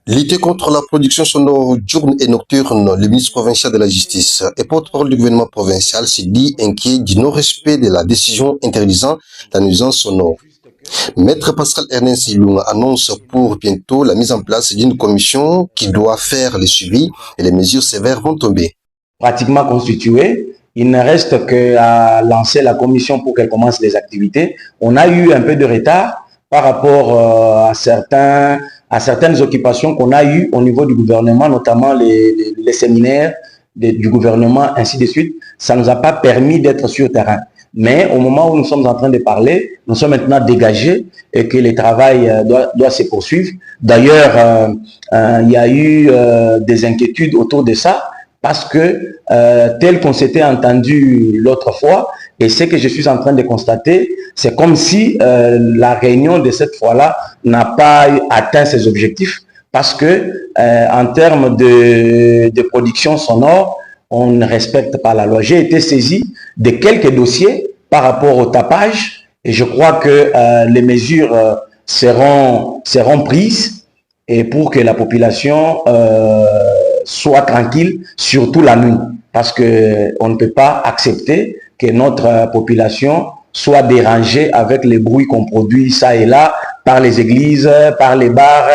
Lutter contre la production sonore diurne et nocturne, le ministre provincial de la Justice et porte-parole du gouvernement provincial s'est dit inquiet du non-respect de la décision interdisant la nuisance sonore. Maître Pascal Ernest Ilunga annonce pour bientôt la mise en place d'une commission qui doit faire le suivi et les mesures sévères vont tomber. Pratiquement constitué, il ne reste qu'à lancer la commission pour qu'elle commence les activités. On a eu un peu de retard par rapport à certaines occupations qu'on a eues au niveau du gouvernement, notamment les séminaires du gouvernement, ainsi de suite. Ça ne nous a pas permis d'être sur terrain. Mais au moment où nous sommes en train de parler, nous sommes maintenant dégagés et que le travail doit se poursuivre. D'ailleurs, il y a eu des inquiétudes autour de ça parce que tel qu'on s'était entendu l'autre fois, et ce que je suis en train de constater, c'est comme si la réunion de cette fois-là n'a pas atteint ses objectifs parce que en termes de production sonore, on ne respecte pas la loi. J'ai été saisi de quelques dossiers par rapport au tapage et je crois que les mesures seront prises et pour que la population soit tranquille, surtout la nuit, parce qu'on ne peut pas accepter que notre population soit dérangée avec les bruits qu'on produit ça et là par les églises, par les bars,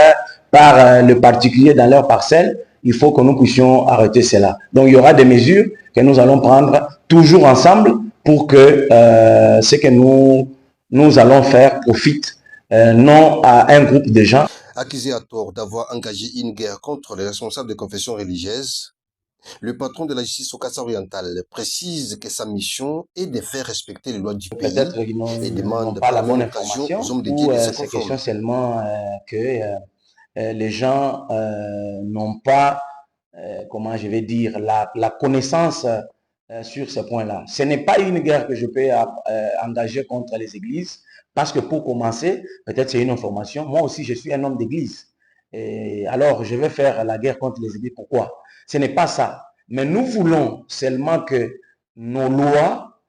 par le particulier dans leur parcelle. Il faut que nous puissions arrêter cela. Donc, il y aura des mesures que nous allons prendre toujours ensemble pour que ce que nous allons faire profite non à un groupe de gens. Accusé à tort d'avoir engagé une guerre contre les responsables des confessions religieuses, le patron de la justice au Kassai-Oriental précise que sa mission est de faire respecter les lois du pays et demande pas par la la même bonne occasion information aux hommes de Dieu ou de se c'est conformer. question seulement que les gens n'ont pas, comment je vais dire, la connaissance sur ce point-là. Ce n'est pas une guerre que je peux engager contre les églises parce que pour commencer, peut-être c'est une information, moi aussi je suis un homme d'église. Et alors je vais faire la guerre contre les églises. Pourquoi? Ce n'est pas ça. Mais nous voulons seulement que nos lois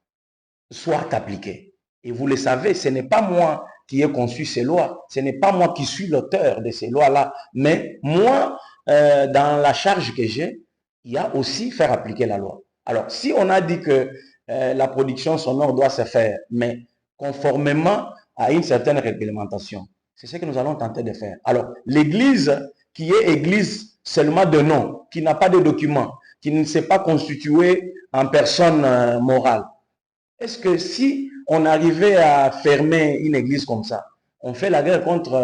soient appliquées. Et vous le savez, ce n'est pas moi qui ai conçu ces lois, ce n'est pas moi qui suis l'auteur de ces lois-là, mais moi, dans la charge que j'ai, il y a aussi faire appliquer la loi. Alors, si on a dit que la production sonore doit se faire, mais conformément à une certaine réglementation, c'est ce que nous allons tenter de faire. Alors, l'Église qui est Église seulement de nom, qui n'a pas de documents, qui ne s'est pas constituée en personne morale, est-ce que si on arrivait à fermer une église comme ça, on fait la guerre contre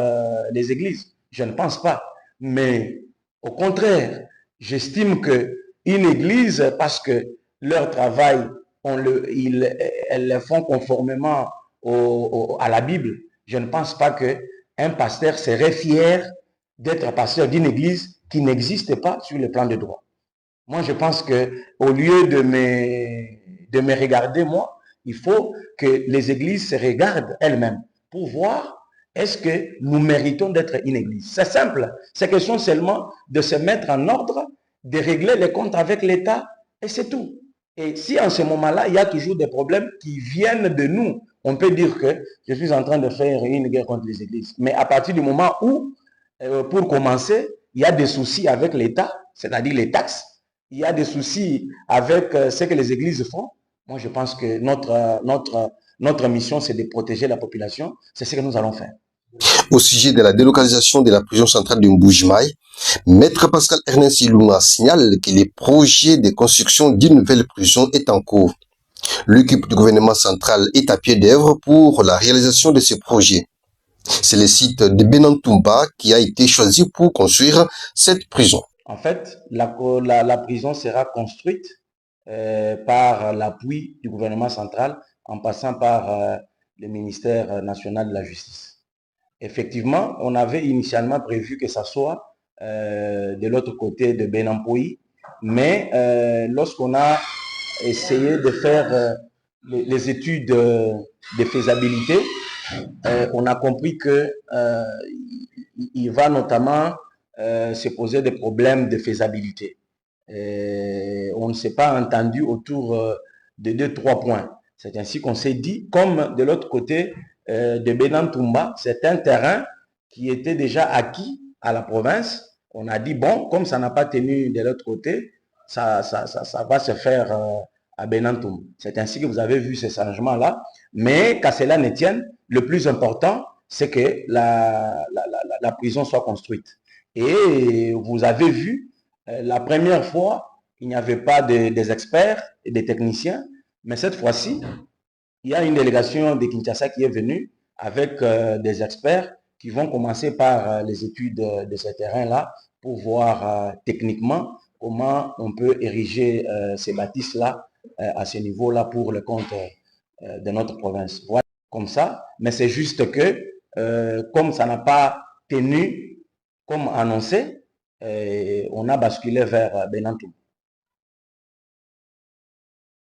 les églises? Je ne pense pas. Mais au contraire, j'estime qu'une église, parce que leur travail, elles le font conformément à la Bible, je ne pense pas qu'un pasteur serait fier d'être pasteur d'une église qui n'existe pas sur le plan de droit. Moi, je pense qu'au lieu de me regarder, moi, il faut que les églises se regardent elles-mêmes pour voir est-ce que nous méritons d'être une église. C'est simple. C'est question seulement de se mettre en ordre, de régler les comptes avec l'État et c'est tout. Et si en ce moment-là, il y a toujours des problèmes qui viennent de nous, on peut dire que je suis en train de faire une guerre contre les églises. Mais à partir du moment où, pour commencer, il y a des soucis avec l'État, c'est-à-dire les taxes, il y a des soucis avec ce que les églises font. Moi, je pense que notre mission, c'est de protéger la population. C'est ce que nous allons faire. Au sujet de la délocalisation de la prison centrale de Mbujimaï, Maître Pascal Ernest Ilunga signale que les projets de construction d'une nouvelle prison est en cours. L'équipe du gouvernement central est à pied d'œuvre pour la réalisation de ces projets. C'est le site de Benantumba qui a été choisi pour construire cette prison. En fait, la prison sera construite par l'appui du gouvernement central en passant par le ministère national de la justice. Effectivement, on avait initialement prévu que ça soit de l'autre côté de Benampoui, mais lorsqu'on a essayé de faire les études de faisabilité, on a compris que il va notamment se poser des problèmes de faisabilité. On ne s'est pas entendu autour de 2-3 points. C'est ainsi qu'on s'est dit, comme de l'autre côté de Benantumba, c'est un terrain qui était déjà acquis à la province. on a dit, bon, comme ça n'a pas tenu de l'autre côté, ça va se faire à Benantoum. C'est ainsi que vous avez vu ces changements-là. Mais qu'à cela ne tienne, le plus important, c'est que la prison soit construite. Et vous avez vu, la première fois, il n'y avait pas des experts et des techniciens, mais cette fois-ci, il y a une délégation de Kinshasa qui est venue avec des experts qui vont commencer par les études de ce terrain-là pour voir techniquement comment on peut ériger ces bâtisses-là à ce niveau-là pour le compte de notre province. Voilà, comme ça. Mais c'est juste que, comme ça n'a pas tenu comme annoncé, on a basculé vers Benantoum.